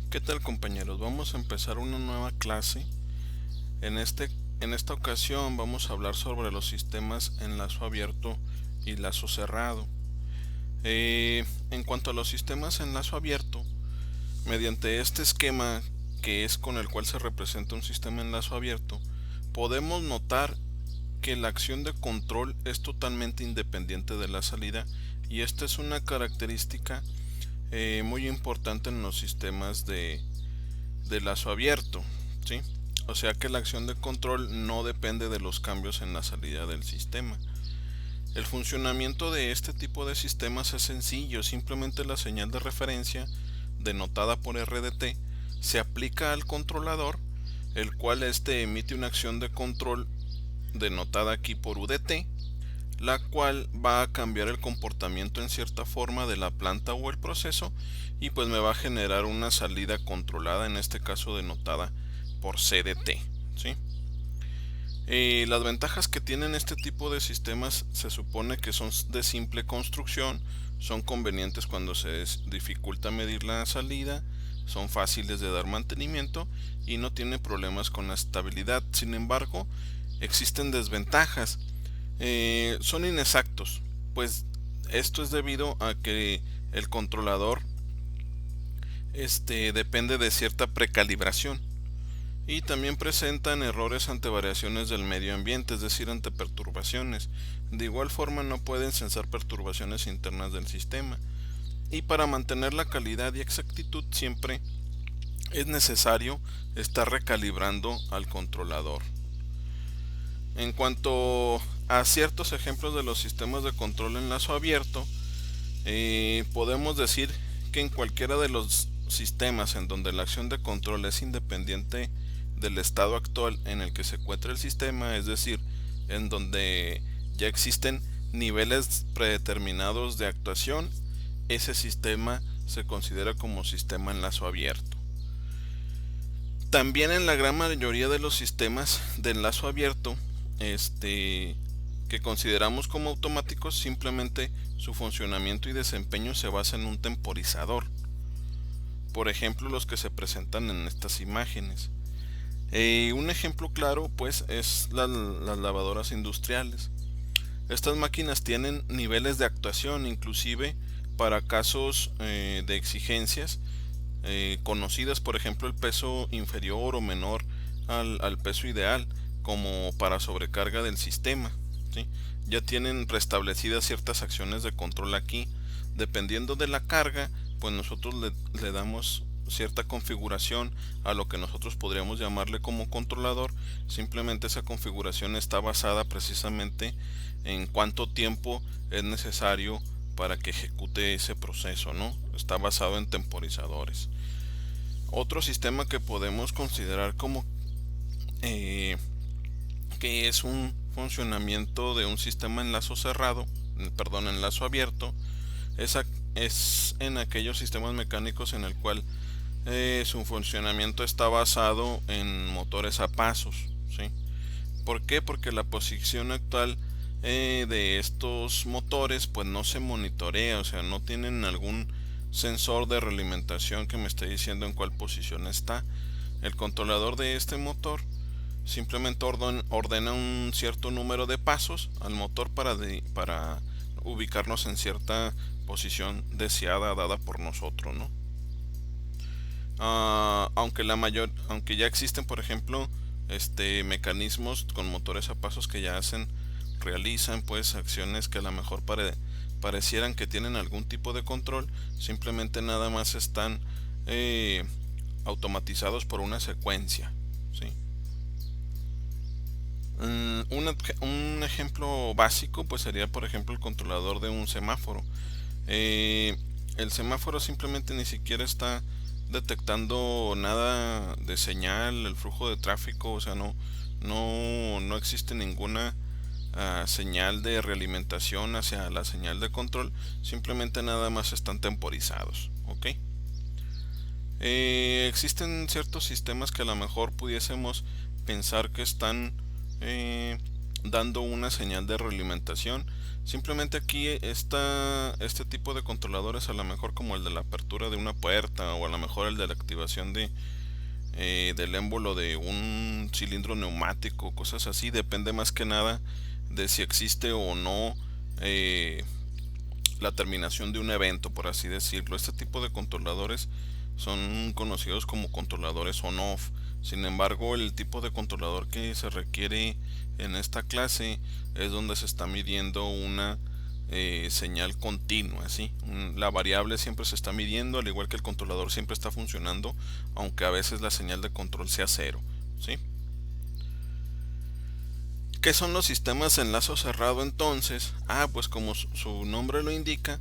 ¿Qué tal, compañeros? Vamos a empezar una nueva clase. En en esta ocasión vamos a hablar sobre los sistemas en lazo abierto y lazo cerrado. En cuanto a los sistemas en lazo abierto, mediante este esquema que es con el cual se representa un sistema en lazo abierto, podemos notar que la acción de control es totalmente independiente de la salida, y esta es una característica muy importante en los sistemas de lazo abierto, ¿sí? O sea que la acción de control no depende de los cambios en la salida del sistema. El funcionamiento de este tipo de sistemas es sencillo, simplemente la señal de referencia, denotada por RDT, se aplica al controlador, el cual emite una acción de control denotada aquí por UDT, la cual va a cambiar el comportamiento en cierta forma de la planta o el proceso, y pues me va a generar una salida controlada, en este caso denotada por CDT, ¿sí? Las ventajas que tienen este tipo de sistemas se supone que son de simple construcción, son convenientes cuando se dificulta medir la salida, son fáciles de dar mantenimiento y no tienen problemas con la estabilidad. Sin embargo, existen desventajas. Son inexactos, pues esto es debido a que el controlador depende de cierta precalibración, y también presentan errores ante variaciones del medio ambiente, es decir, ante perturbaciones. De igual forma no pueden censar perturbaciones internas del sistema, y para mantener la calidad y exactitud siempre es necesario estar recalibrando al controlador. En cuanto a ciertos ejemplos de los sistemas de control en lazo abierto, podemos decir que en cualquiera de los sistemas en donde la acción de control es independiente del estado actual en el que se encuentra el sistema, es decir, en donde ya existen niveles predeterminados de actuación, ese sistema se considera como sistema en lazo abierto. También en la gran mayoría de los sistemas de enlazo abierto, que consideramos como automáticos, simplemente su funcionamiento y desempeño se basa en un temporizador. Por ejemplo, los que se presentan en estas imágenes. Un ejemplo claro, pues, es las lavadoras industriales. Estas máquinas tienen niveles de actuación, inclusive para casos de exigencias conocidas, por ejemplo el peso inferior o menor al peso ideal, como para sobrecarga del sistema, ¿sí? Ya tienen restablecidas ciertas acciones de control aquí. Dependiendo de la carga, pues nosotros le damos cierta configuración a lo que nosotros podríamos llamarle como controlador. Simplemente esa configuración está basada precisamente en cuánto tiempo es necesario para que ejecute ese proceso, ¿no? Está basado en temporizadores. Otro sistema que podemos considerar como eh, que es un funcionamiento de un sistema en lazo cerrado, perdón, en lazo abierto, es en aquellos sistemas mecánicos en el cual su funcionamiento está basado en motores a pasos, ¿sí? ¿Por qué? Porque la posición actual de estos motores pues no se monitorea, o sea, no tienen algún sensor de realimentación que me esté diciendo en cuál posición está. El controlador de este motor simplemente ordena un cierto número de pasos al motor para ubicarnos en cierta posición deseada dada por nosotros, ¿no? Aunque ya existen, por ejemplo, mecanismos con motores a pasos que ya realizan pues acciones que a lo mejor parecieran que tienen algún tipo de control, simplemente nada más están eh, automatizados por una secuencia, ¿sí? Un ejemplo básico pues sería, por ejemplo, el controlador de un semáforo. Eh, el semáforo simplemente ni siquiera está detectando nada de señal, el flujo de tráfico, o sea, no existe ninguna señal de realimentación hacia la señal de control, simplemente nada más están temporizados, ¿ok? Existen ciertos sistemas que a lo mejor pudiésemos pensar que están eh, dando una señal de realimentación. Simplemente aquí está este tipo de controladores, a lo mejor como el de la apertura de una puerta, o a lo mejor el de la activación del émbolo de un cilindro neumático, cosas así. Depende más que nada de si existe o no la terminación de un evento, por así decirlo. Este tipo de controladores son conocidos como controladores on-off. Sin embargo, el tipo de controlador que se requiere en esta clase es donde se está midiendo una señal continua, ¿sí? La variable siempre se está midiendo, al igual que el controlador siempre está funcionando, aunque a veces la señal de control sea cero, ¿sí? ¿Qué son los sistemas de enlazo cerrado entonces? Pues como su nombre lo indica,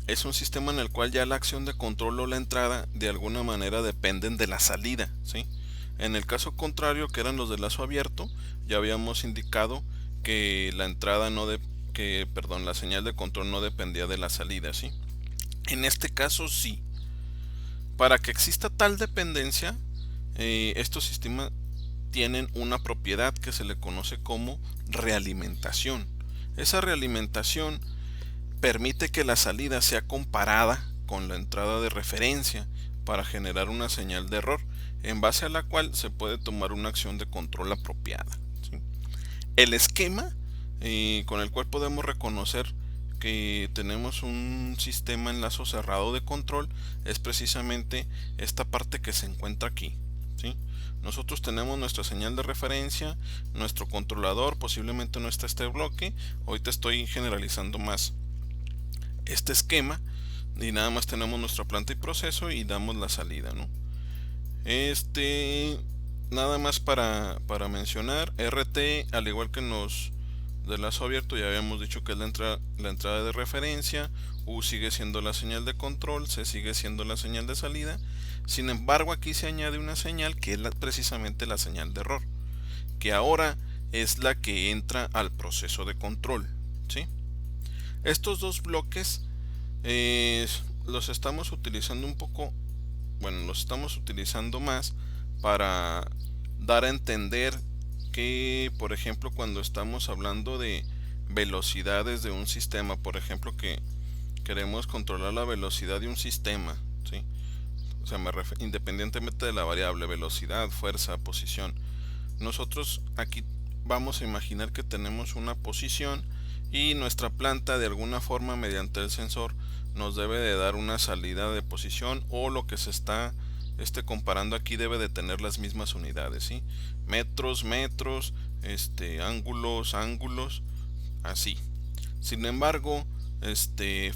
es un sistema en el cual ya la acción de control o la entrada de alguna manera dependen de la salida, ¿sí? En el caso contrario, que eran los de lazo abierto, ya habíamos indicado que la entrada no de, que, perdón, la señal de control no dependía de la salida, ¿sí? En este caso sí. Para que exista tal dependencia, estos sistemas tienen una propiedad que se le conoce como realimentación. Esa realimentación permite que la salida sea comparada con la entrada de referencia para generar una señal de error, en base a la cual se puede tomar una acción de control apropiada, ¿sí? El esquema con el cual podemos reconocer que tenemos un sistema enlazo cerrado de control es precisamente esta parte que se encuentra aquí, ¿sí? Nosotros tenemos nuestra señal de referencia, nuestro controlador, posiblemente no está este bloque. Ahorita estoy generalizando más este esquema, y nada más tenemos nuestra planta y proceso y damos la salida, ¿no? Nada más para mencionar, RT, al igual que en los de lazo abierto, ya habíamos dicho que es la entrada de referencia, U sigue siendo la señal de control, C sigue siendo la señal de salida. Sin embargo, aquí se añade una señal que es precisamente la señal de error, que ahora es la que entra al proceso de control, ¿sí? Estos dos bloques los estamos utilizando un poco, bueno, los estamos utilizando más para dar a entender que, por ejemplo, cuando estamos hablando de velocidades de un sistema, por ejemplo, que queremos controlar la velocidad de un sistema, ¿sí? O sea, independientemente de la variable velocidad, fuerza, posición, nosotros aquí vamos a imaginar que tenemos una posición y nuestra planta, de alguna forma, mediante el sensor, nos debe de dar una salida de posición, o lo que se está comparando aquí debe de tener las mismas unidades, ¿sí? Metros, metros, ángulos, ángulos, así. Sin embargo,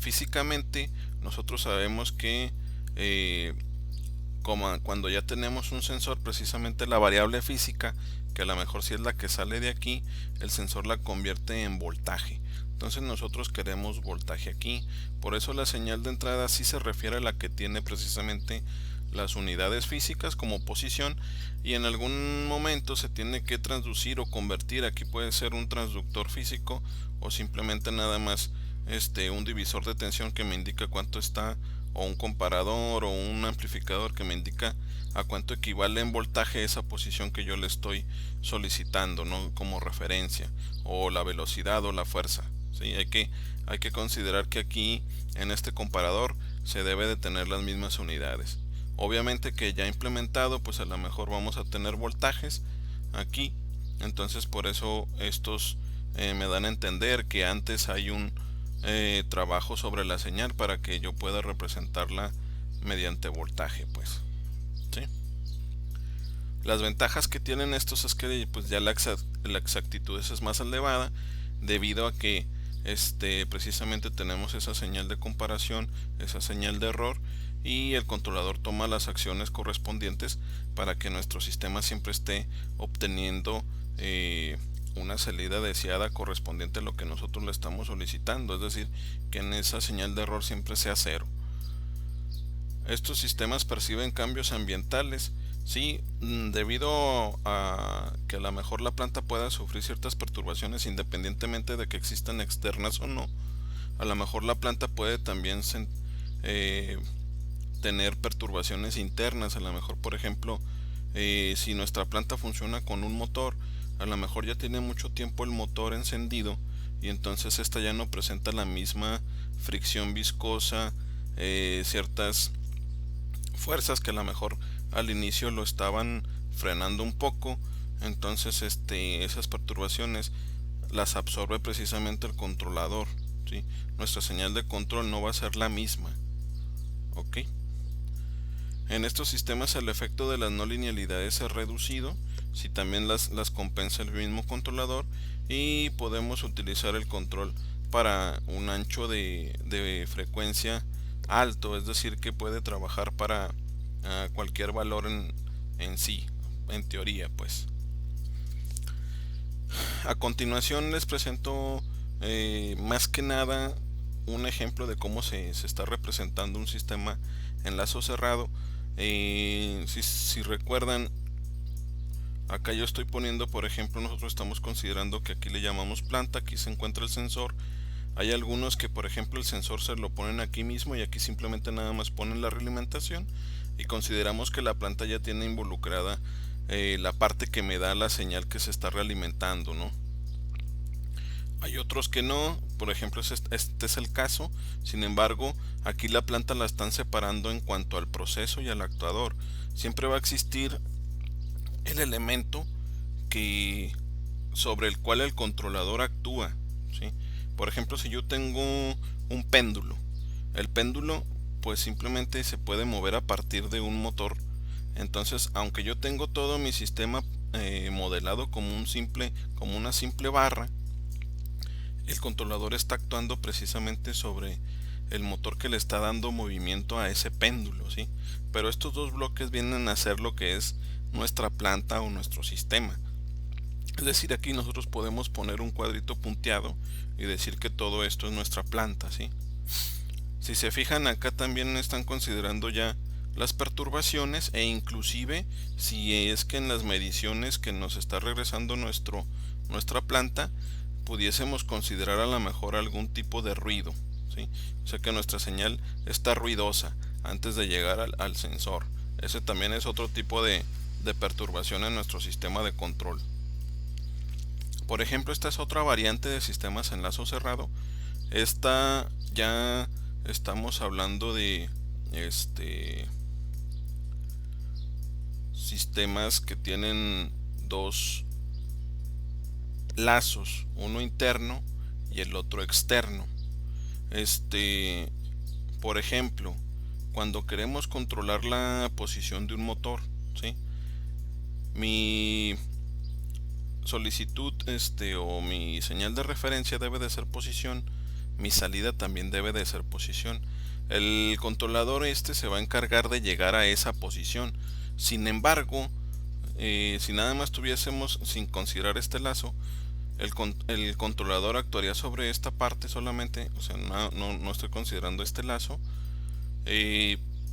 físicamente nosotros sabemos que como cuando ya tenemos un sensor, precisamente la variable física, que a lo mejor si es la que sale de aquí, el sensor la convierte en voltaje. Entonces nosotros queremos voltaje aquí, por eso la señal de entrada sí se refiere a la que tiene precisamente las unidades físicas como posición, y en algún momento se tiene que transducir o convertir. Aquí puede ser un transductor físico o simplemente nada más un divisor de tensión que me indica cuánto está, o un comparador o un amplificador que me indica a cuánto equivale en voltaje esa posición que yo le estoy solicitando, ¿no? Como referencia, o la velocidad o la fuerza, ¿sí? Hay que considerar que aquí en este comparador se debe de tener las mismas unidades. Obviamente que ya implementado, pues a lo mejor vamos a tener voltajes aquí, entonces por eso estos me dan a entender que antes hay un trabajo sobre la señal para que yo pueda representarla mediante voltaje, pues, ¿sí? Las ventajas que tienen estos es que pues ya la exactitud es más elevada, debido a que precisamente tenemos esa señal de comparación, esa señal de error, y el controlador toma las acciones correspondientes para que nuestro sistema siempre esté obteniendo una salida deseada correspondiente a lo que nosotros le estamos solicitando, es decir, que en esa señal de error siempre sea cero. Estos sistemas perciben cambios ambientales, sí, debido a que a lo mejor la planta pueda sufrir ciertas perturbaciones independientemente de que existan externas o no. A lo mejor la planta puede también tener perturbaciones internas. A lo mejor, por ejemplo, si nuestra planta funciona con un motor, a lo mejor ya tiene mucho tiempo el motor encendido y entonces esta ya no presenta la misma fricción viscosa, ciertas fuerzas que a lo mejor al inicio lo estaban frenando un poco. Entonces esas perturbaciones las absorbe precisamente el controlador, ¿sí? Nuestra señal de control no va a ser la misma, ¿ok? En estos sistemas el efecto de las no linealidades es reducido si también las compensa el mismo controlador, y podemos utilizar el control para un ancho de frecuencia alto, es decir, que puede trabajar para cualquier valor en sí, en teoría pues. A continuación les presento más que nada un ejemplo de cómo se está representando un sistema en lazo cerrado. Si recuerdan, acá yo estoy poniendo, por ejemplo, nosotros estamos considerando que aquí le llamamos planta, aquí se encuentra el sensor. Hay algunos que, por ejemplo, el sensor se lo ponen aquí mismo y aquí simplemente nada más ponen la realimentación, y consideramos que la planta ya tiene involucrada la parte que me da la señal que se está realimentando, ¿no? Hay otros que no, por ejemplo este es el caso. Sin embargo, aquí la planta la están separando en cuanto al proceso y al actuador. Siempre va a existir el elemento que sobre el cual el controlador actúa, ¿sí? Por ejemplo, si yo tengo un péndulo, el péndulo pues simplemente se puede mover a partir de un motor. Entonces, aunque yo tengo todo mi sistema modelado como una simple barra, el controlador está actuando precisamente sobre el motor que le está dando movimiento a ese péndulo, ¿sí? Pero estos dos bloques vienen a ser lo que es nuestra planta o nuestro sistema. Es decir, aquí nosotros podemos poner un cuadrito punteado y decir que todo esto es nuestra planta, ¿sí? Si se fijan, acá también están considerando ya las perturbaciones, e inclusive si es que en las mediciones que nos está regresando nuestra planta pudiésemos considerar a lo mejor algún tipo de ruido, ¿sí? O sea que nuestra señal está ruidosa antes de llegar al sensor. Ese también es otro tipo de perturbación en nuestro sistema de control. Por ejemplo, esta es otra variante de sistemas en lazo cerrado. Esta ya estamos hablando de sistemas que tienen dos lazos, uno interno y el otro externo. Por ejemplo, cuando queremos controlar la posición de un motor, ¿sí? Mi solicitud o mi señal de referencia debe de ser posición, mi salida también debe de ser posición. El controlador se va a encargar de llegar a esa posición. Sin embargo, si nada más tuviésemos sin considerar este lazo, el controlador actuaría sobre esta parte solamente, o sea, no estoy considerando este lazo.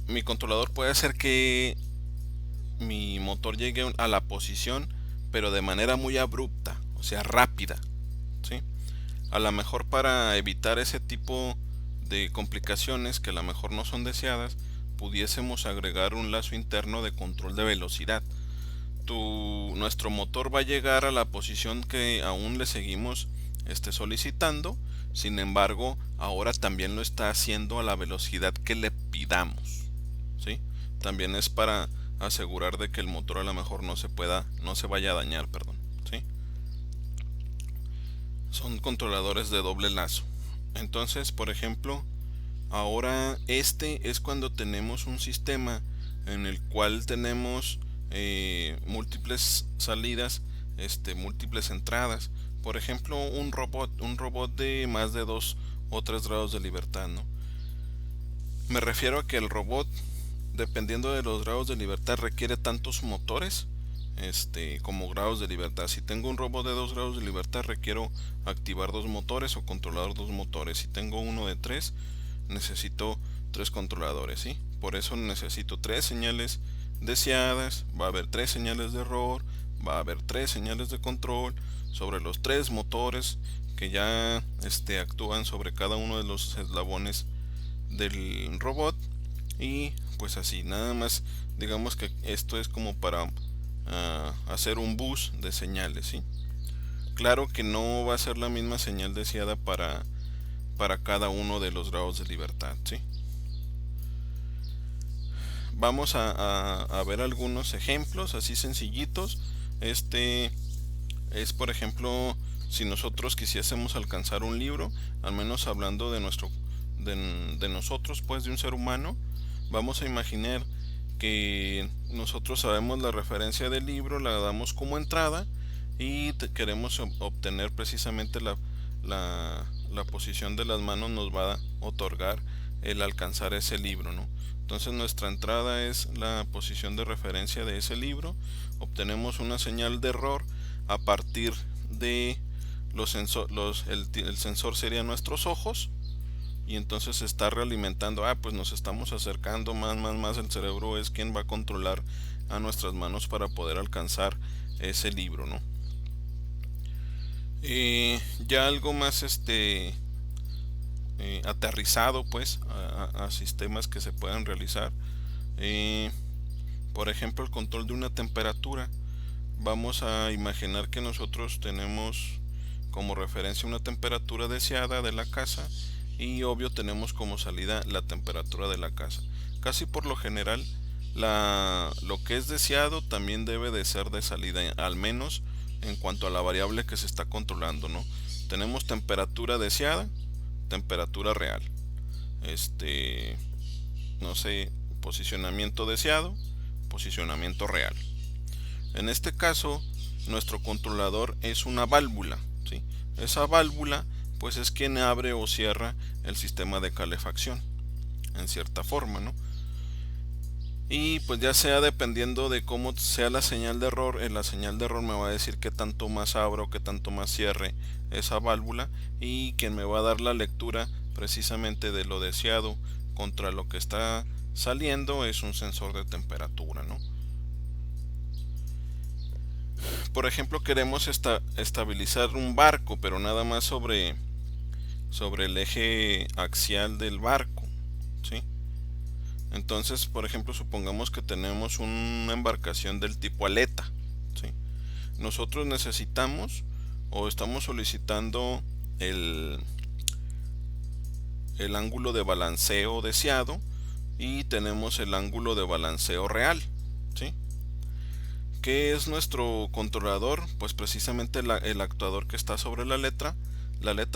Mi controlador puede hacer que mi motor llegue a la posición, pero de manera muy abrupta, o sea, rápida, ¿sí? A lo mejor para evitar ese tipo de complicaciones que a lo mejor no son deseadas, pudiésemos agregar un lazo interno de control de velocidad. Nuestro motor va a llegar a la posición que aún le seguimos solicitando. Sin embargo, ahora también lo está haciendo a la velocidad que le pidamos, ¿sí? También es para asegurar de que el motor a lo mejor no se vaya a dañar, perdón, ¿sí? Son controladores de doble lazo. Entonces, por ejemplo, ahora es cuando tenemos un sistema en el cual tenemos múltiples salidas, múltiples entradas. Por ejemplo, un robot de más de 2 o 3 grados de libertad, ¿no? Me refiero a que el robot, dependiendo de los grados de libertad, requiere tantos motores como grados de libertad. Si tengo un robot de 2 grados de libertad, requiero activar 2 motores o controlar 2 motores. Si tengo uno de 3, necesito 3 controladores, ¿sí? Por eso necesito 3 señales deseadas, va a haber 3 señales de error, va a haber 3 señales de control sobre los 3 motores que ya actúan sobre cada uno de los eslabones del robot. Y pues así, nada más, digamos que esto es como para hacer un bus de señales, ¿sí? Claro que no va a ser la misma señal deseada para cada uno de los grados de libertad, ¿sí? Vamos a ver algunos ejemplos así sencillitos. Este es, por ejemplo, si nosotros quisiésemos alcanzar un libro, al menos hablando de nosotros, pues de un ser humano, vamos a imaginar que nosotros sabemos la referencia del libro, la damos como entrada y queremos obtener precisamente la posición de las manos nos va a otorgar el alcanzar ese libro, ¿no? Entonces nuestra entrada es la posición de referencia de ese libro, obtenemos una señal de error a partir de el sensor sería nuestros ojos, y entonces se está realimentando, pues nos estamos acercando más, el cerebro es quien va a controlar a nuestras manos para poder alcanzar ese libro, ¿no? Ya algo más aterrizado pues a sistemas que se puedan realizar, eh, por ejemplo el control de una temperatura. Vamos a imaginar que nosotros tenemos como referencia una temperatura deseada de la casa y obvio tenemos como salida la temperatura de la casa. Casi por lo general lo que es deseado también debe de ser de salida, al menos en cuanto a la variable que se está controlando, ¿no? Tenemos temperatura deseada, temperatura real. No sé, posicionamiento deseado, posicionamiento real. En este caso, nuestro controlador es una válvula, ¿sí? Esa válvula, pues es quien abre o cierra el sistema de calefacción, en cierta forma, ¿no? Y pues ya sea dependiendo de cómo sea la señal de error, la señal de error me va a decir qué tanto más abra o qué tanto más cierre esa válvula, y quien me va a dar la lectura precisamente de lo deseado contra lo que está saliendo es un sensor de temperatura, ¿no? Por ejemplo, queremos estabilizar un barco, pero nada más sobre el eje axial del barco, ¿sí? Entonces, por ejemplo, supongamos que tenemos una embarcación del tipo aleta, ¿sí? Nosotros necesitamos o estamos solicitando el, el ángulo de balanceo deseado y tenemos el ángulo de balanceo real, ¿sí? ¿Qué es nuestro controlador? Pues precisamente el actuador que está sobre la aleta,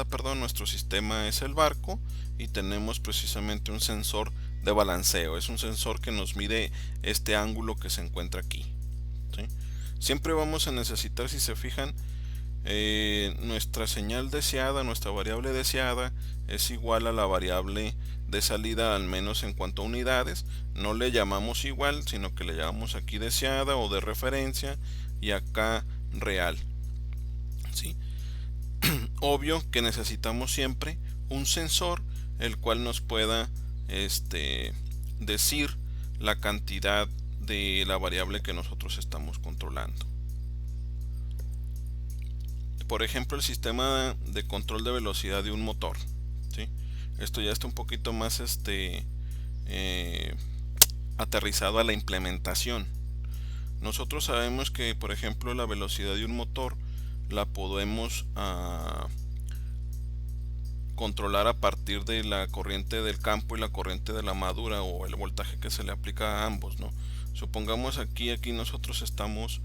perdón. Nuestro sistema es el barco y tenemos precisamente un sensor de balanceo. Es un sensor que nos mide este ángulo que se encuentra aquí, ¿sí? Siempre vamos a necesitar, si se fijan, nuestra señal deseada, nuestra variable deseada es igual a la variable de salida, al menos en cuanto a unidades. No le llamamos igual, sino que le llamamos aquí deseada o de referencia y acá real, ¿sí? Obvio que necesitamos siempre un sensor el cual nos pueda decir la cantidad de la variable que nosotros estamos controlando. Por ejemplo, el sistema de control de velocidad de un motor, ¿sí? Esto ya está un poquito más aterrizado a la implementación. Nosotros sabemos que, por ejemplo, la velocidad de un motor la podemos controlar a partir de la corriente del campo y la corriente de la armadura, o el voltaje que se le aplica a ambos, ¿no? Supongamos aquí nosotros estamos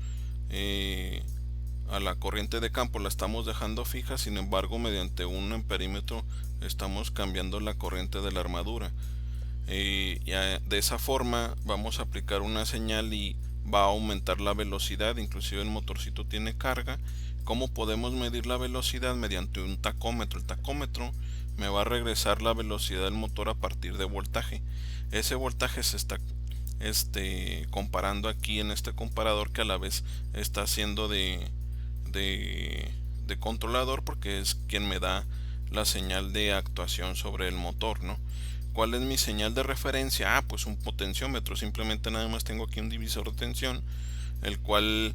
a la corriente de campo la estamos dejando fija, sin embargo mediante un amperímetro estamos cambiando la corriente de la armadura. De esa forma vamos a aplicar una señal y va a aumentar la velocidad. Inclusive el motorcito tiene carga. ¿Cómo podemos medir la velocidad? Mediante un tacómetro. El tacómetro me va a regresar la velocidad del motor a partir de voltaje. Ese voltaje se está comparando aquí en este comparador, que a la vez está haciendo de controlador, porque es quien me da la señal de actuación sobre el motor, ¿no? ¿Cuál es mi señal de referencia? Pues un potenciómetro. Simplemente nada más tengo aquí un divisor de tensión, el cual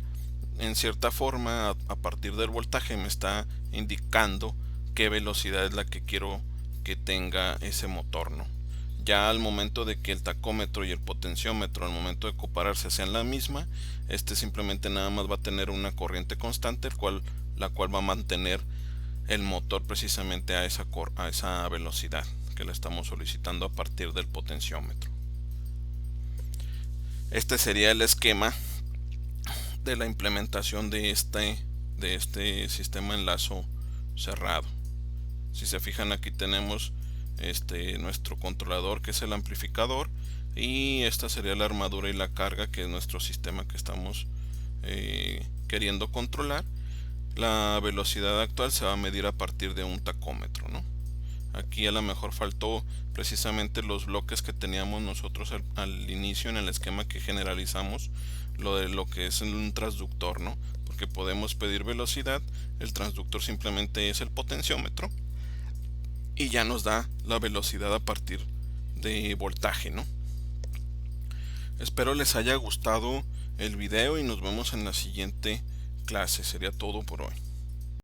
en cierta forma a partir del voltaje me está indicando qué velocidad es la que quiero que tenga ese motor, ¿no? Ya al momento de que el tacómetro y el potenciómetro al momento de compararse sean la misma, simplemente nada más va a tener una corriente constante, el cual la cual va a mantener el motor precisamente a esa velocidad que le estamos solicitando a partir del potenciómetro. Este sería el esquema de la implementación de este sistema en lazo cerrado. Si se fijan, aquí tenemos nuestro controlador, que es el amplificador, y esta sería la armadura y la carga, que es nuestro sistema que estamos queriendo controlar. La velocidad actual se va a medir a partir de un tacómetro, ¿no? Aquí a lo mejor faltó precisamente los bloques que teníamos nosotros al inicio en el esquema que generalizamos, lo que es un transductor, ¿no? Porque podemos pedir velocidad, el transductor simplemente es el potenciómetro y ya nos da la velocidad a partir de voltaje, ¿no? Espero les haya gustado el video y nos vemos en la siguiente clase. Sería todo por hoy.